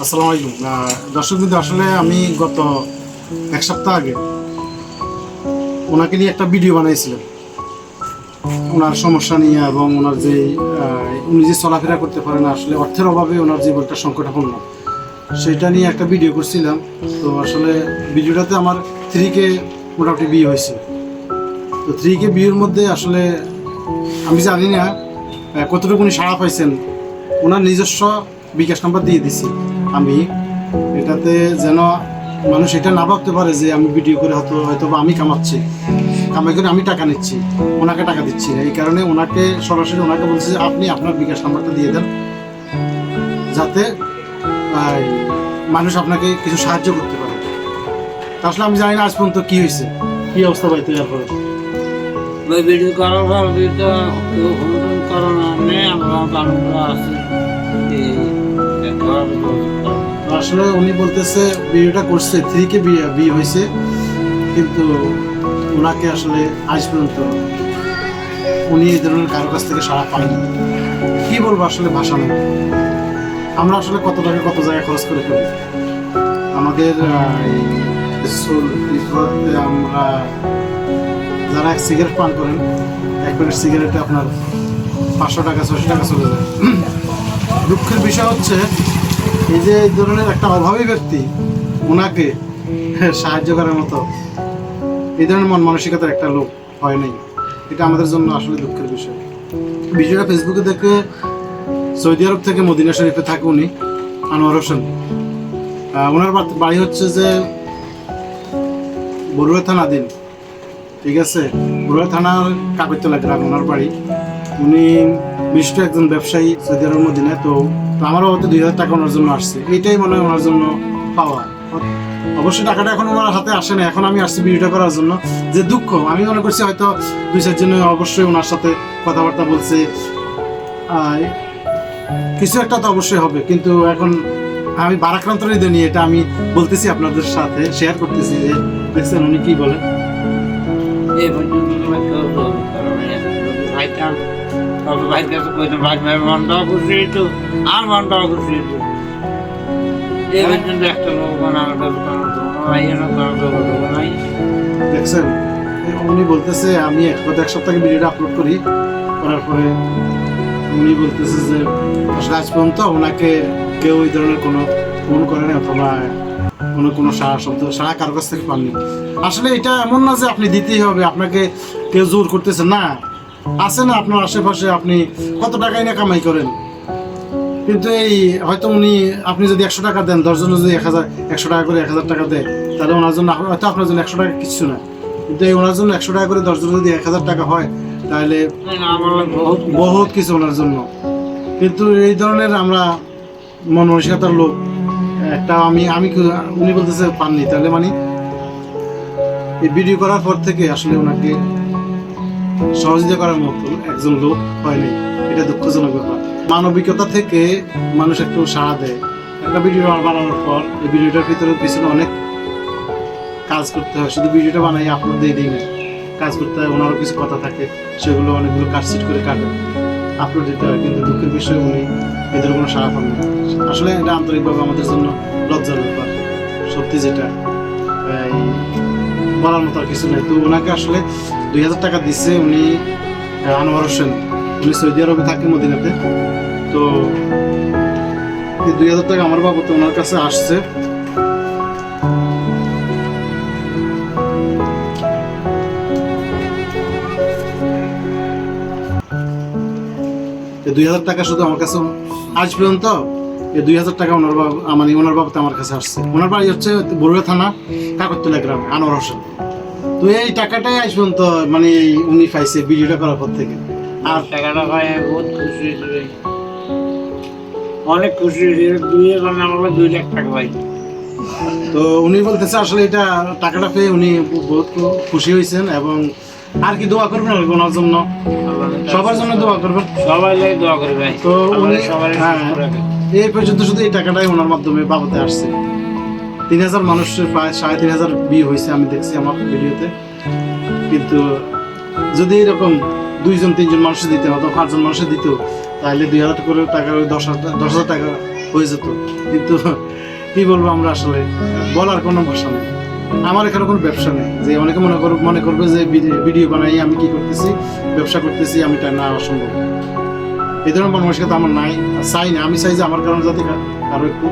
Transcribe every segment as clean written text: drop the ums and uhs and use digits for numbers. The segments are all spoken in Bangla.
আসসালামু আলাইকুম দর্শক বিন্দু, আসলে আমি গত এক সপ্তাহ আগে ওনাকে নিয়ে একটা ভিডিও বানাইছিলাম, ওনার সমস্যা নিয়ে এবং ওনার যে উনি যে চলাফেরা করতে পারে না, আসলে অর্থের অভাবে ওনার জীবনটা সংকটাপন্ন, সেটা নিয়ে একটা ভিডিও করছিলাম। তো আসলে ভিডিওটাতে আমার 3K মোটামুটি বিয়ে হয়েছে। তো 3K বিয়ের মধ্যে আসলে আমি জানি না কতটুকু উনি সাড়া পাইছেন। ওনার নিজস্ব বিকাশ নাম্বার দিয়ে দিছি আমি, এটাতে যেন মানুষ এটা না ভাবতে পারে যে আমি ভিডিও করে হয়তো বা আমি কামাই করে আমি টাকা নিচ্ছি, ওনাকে টাকা দিচ্ছি না। এই কারণে ওনাকে সরাসরি ওনাকে বলছি যে আপনি আপনার বিকাশ নাম্বারটা দিয়ে দেন, যাতে মানুষ আপনাকে কিছু সাহায্য করতে পারে। আসলে আমি জানি না আজ পর্যন্ত কি হয়েছে, কি অবস্থা পাইতে এরপরে ভিডিও করার পর কেউ ফোন করো না, আমরা কারণগুলো আছে। আসলে উনি বলতেছে ভিডিওটা করছে 3K বিয়ে হয়েছে, কিন্তু ওনাকে আসলে আজ পর্যন্ত উনি এই ধরনের কারোর কাছ থেকে সাড়া পায়নি। কি বলবো, আসলে ভাষা নেই। আমরা আসলে কত টাকা কত জায়গায় খরচ করে ফেলি। আমাদের আমরা যারা এক সিগারেট পান করেন, এক প্যাকেট সিগারেটে আপনার 500 টাকা 600 টাকা চলে যায়। দুঃখের বিষয় হচ্ছে এই যে এই ধরনের একটা অভাবী ব্যক্তি, ওনাকে সাহায্য করার মতো এই ধরনের মন মানসিকতার একটা লোক হয় নাই। এটা আমাদের জন্য আসলে দুঃখের বিষয়। ভিডিওটা ফেসবুকে দেখে সৌদি আরব থেকে মদিনা শরীফে থাকে উনি, আনোয়ার হোসেন। ওনার বাড়ি হচ্ছে যে বরুয়া থানাধীন, ঠিক আছে, বরুয়া থানার কাকরতলা গ্রাম ওনার বাড়ি। উনি বিশিষ্ট একজন ব্যবসায়ী সৌদি আরব মদিনায়। তো আমারও হয়তো 2000 টাকা ওনার জন্য আসছে, এইটাই মনে হয় ওনার জন্য পাওয়া। অবশ্যই টাকাটা এখন ওনার হাতে আসে না, এখন আমি আসছি ভিডিওটা করার জন্য। যে দুঃখ, আমি মনে করছি হয়তো 2-4 জন অবশ্যই ওনার সাথে কথাবার্তা বলছে, কিছু একটা তো অবশ্যই হবে। কিন্তু এখন আমি বারাক্রান্ত হৃদয় নিয়ে এটা আমি বলতেছি, আপনাদের সাথে শেয়ার করতেছি যে দেখছেন উনি কি বলেন। মনটাও খুশি হইতো, আর মনটাও খুশি হইতো। একটা লোক দেখছেন উনি বলতেছে, আমি এক সপ্তাহ ভিডিওটা আপলোড করার পরে উনি বলতেছে যে আসলে আজ পর্যন্ত ওনাকে কেউ ওই ধরনের কোনো ফোন করে না, অথবা কোনো সারা কারোর কাছ থেকে পাননি। আসলে এটা এমন না যে আপনি দিতেই হবে, আপনাকে কেউ জোর করতেছে না। আছে না আপনার আশেপাশে, আপনি কত টাকাই না কামাই করেন, কিন্তু এই হয়তো আপনি যদি 100 টাকা দেন, 10 জন যদি 100 টাকা করে 1000 টাকা দেয়, তাহলে ওনার জন্য হয়তো আপনার জন্য 100 টাকা কিছু না। কিন্তু এই ওনার জন্য 100 টাকা করে 10 জন যদি 1000 টাকা হয়, তাহলে বহুত কিছু ওনার জন্য। কিন্তু এই ধরনের আমরা মন মানসিকতার লোক একটা উনি বলতেছে পাননি, তাহলে মানে এই ভিডিও করার পর থেকে আসলে ওনাকে সহযোগিতা করার মতো একজন লোক হয়নি। এটা দুঃখজনক ব্যাপার। মানবিকতা থেকে মানুষ একটু সাড়া দেয়। একটা ভিডিও বানানোর পর এই ভিডিওটার পিছনে অনেক কাজ করতে হয়, শুধু ভিডিওটা বানাই আপলোড দিয়ে দিই না, কাজ করতে হয়। ওনারও কিছু কথা থাকে, সেগুলো অনেকগুলো কাটছিট করে আপলোড দিতে হয়। কিন্তু দুঃখের বিষয় উনি এদের কোনো সাড়া পান না। আসলে এটা আন্তরিকভাবে আমাদের জন্য লজ্জার ব্যাপার, সত্যি যেটা বলার মতো আর কিছু নেই। তো ওনাকে আসলে 2000 টাকা দিচ্ছে উনি, আনোয়ার হোসেন। উনি সৌদি আরবে থাকে মদিনাতে। তো এই 2000 টাকা আমার বাবুতে ওনার কাছে আসছে। এই 2000 টাকা শুধু আমার কাছে আজ পর্যন্ত এই 2000 টাকা ওনার বাবুতে আমার কাছে আসছে। ওনার বাড়ি হচ্ছে বরুয়া থানা কাকরতলা গ্রাম, আনোয়ার হোসেন। তো এই টাকাটাই আজ পর্যন্ত উনি পাইছে ভিডিওটা করার পর থেকে। আর টাকাটা পাই বহুত খুশি হয়েছে, অনেক খুশি হয়েছে। 2 লাখ টাকা পাই। তো উনি বলতেছে আসলে এটা টাকাটা পেয়ে উনি বহুত খুশি হয়েছেন, এবং আর কি দোয়া করবেন ওনার জন্য, সবার জন্য দোয়া করবেন, সবাই দোয়া করবে। তো উনি এই পর্যন্ত শুধু এই টাকাটাই ওনার মাধ্যমে বাবাতে আসছে। 3000 মানুষের প্রায় 3500 বিয়ে হয়েছে, আমি দেখছি আমার ভিডিওতে। কিন্তু যদি এরকম 2-3 মানুষ দিতেন অথবা 5 মানুষ দিত তাহলে 2,000 করে টাকা, ওই 10,000 টাকা হয়ে যেত। কিন্তু কি বলবো, আমরা আসলে বলার কোনো ভাষা নেই। আমার এখানে কোনো ব্যবসা নেই যে অনেকে মনে করবে যে ভিডিও বানাই আমি কি করতেছি, ব্যবসা করতেছি, আমি তা না, অসম্ভব। এই ধরনের মানসিকতা আমার নাই, চাই না। আমি চাই যে আমার কারণে যাতে আরো একটু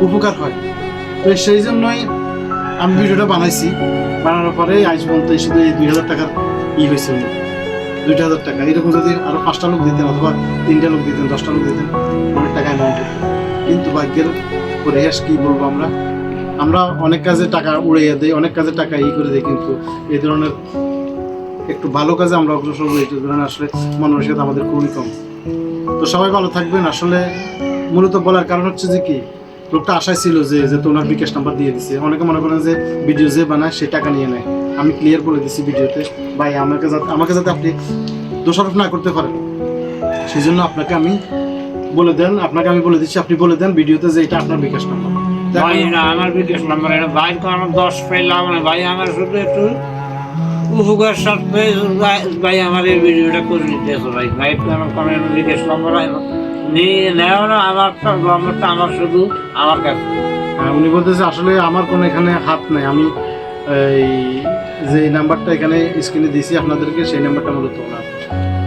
উপকার হয়। তো সেই জন্যই আমি ভিডিওটা বানাইছি। বানানোর পরে আজ পর্যন্ত শুধু এই 2,000 টাকার হয়েছে, 2,000 টাকা। এরকম যদি আরো 5টা লোক দিতেন অথবা 3টা লোক দিতেন, 10টা লোক দিতেন, অনেক টাকা অ্যামাউন্ট দিতেন। কিন্তু ভাগ্যের পরিহাস কি বলবো, আমরা অনেক কাজে টাকা উড়াইয়া দিই, অনেক কাজে টাকা করে দিই, কিন্তু এই ধরনের একটু ভালো কাজে আমরা অগ্রসর হই, এই ধরনের আসলে মানসিকতা আমাদের খুবই কম। তো সবাই ভালো থাকবেন। আসলে মূলত বলার কারণ হচ্ছে যে কি, লোকটা আশায় ছিল যে ওনার বিকাশ নাম্বার দিয়ে দিছে। অনেকে মনে করেন যে ভিডিও যে বানায় সে টাকা নিয়ে নেয়। আমি ক্লিয়ার বলে দিচ্ছি ভিডিওতে, ভাই আমাকে যাতে আপনি দোষারোপ না করতে পারেন, সেই জন্য আপনাকে আমি বলে দিচ্ছি, আপনি বলে দেন ভিডিওতে যে এটা আপনার বিকাশ নাম্বার। ভাই না, আমার বিকাশ নাম্বার এটা ভাই, তো আমার 10 পেলাম না ভাই, আমার শুধু একটু উপকার সাথে ভাই আমার এই ভিডিওটা করে নিতেছে ভাই। ভাই তো আমার কোনো বিকাশ নাম্বার নিয়ে নেও না, আমার নাম্বারটা আমার শুধু আমার কাছে। উনি বলতেছে আসলে আমার কোনো এখানে হাত নাই, আমি এই যে নাম্বারটা এখানে স্ক্রিনে দিয়েছি আপনাদেরকে, সেই নাম্বারটা মূলত ওনার।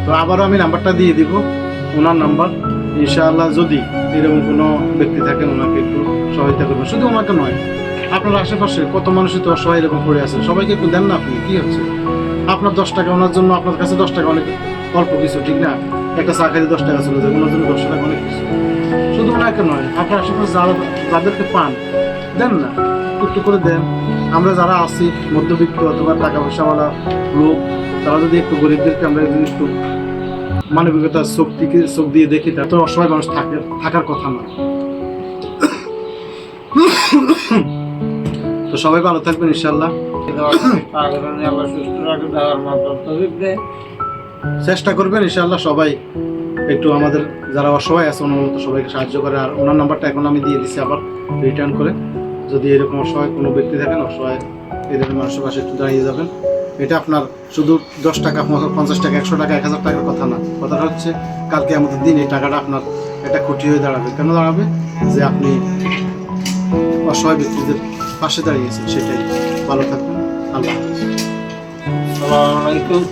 তো আবারও আমি নাম্বারটা দিয়ে দিব, ওনার নাম্বার। ইনশাআল্লাহ যদি এরকম কোনো ব্যক্তি থাকেন ওনাকে একটু সহায়তা করবেন। শুধু ওনাকে নয়, আপনার আশেপাশে কত মানুষই তো অসহায় এরকম পড়ে আছে, সবাইকে একটু দেন না আপনি। কি হচ্ছে, আপনার 10 টাকা ওনার জন্য, আপনার কাছে 10 টাকা অনেক অল্প কিছু, ঠিক না? একটা চা খাইতে 10 টাকা চলে যায়, ওনার জন্য 10 টাকা অনেক কিছু। শুধু ওনাকে নয়, আপনার আশেপাশে যাদেরকে পান, দেন না, একটু করে দেন। আমরা যারা আছি মধ্যবিত্ত অথবা টাকা পয়সাওয়ালা লোক, তারা যদি একটু গরিবদেরকে আমরা যদি একটু মানবিকতার চোখ দিয়ে দেখি, তা তো অসহায় মানুষ থাকার কথা নয়। তো সবাই ভালো থাকবেন ইনশাআল্লাহ। চেষ্টা করবেন ইনশাআল্লাহ সবাই একটু আমাদের যারা অসহায় আছে ওনার মতো সবাইকে সাহায্য করে। আর ওনার নাম্বারটা এখন আমি দিয়ে দিচ্ছি আবার রিটার্ন করে, যদি এরকম অসহায় কোনো ব্যক্তি থাকেন, অসহায় এই ধরনের মানুষের পাশে একটু দাঁড়িয়ে যাবেন। এটা আপনার শুধু 10 টাকা, 50 টাকা, 100 টাকা, 1000 টাকার কথা না। কথাটা হচ্ছে কালকে আমাদের দিন এই টাকাটা আপনার একটা ক্ষতি হয়ে দাঁড়াবে। কেন দাঁড়াবে? যে আপনি অসহায় ব্যক্তিদের পাশে দাঁড়িয়েছেন, সেটাই। ভালো থাকবেন, আল্লাহ হাফেজ। আসসালামু আলাইকুম।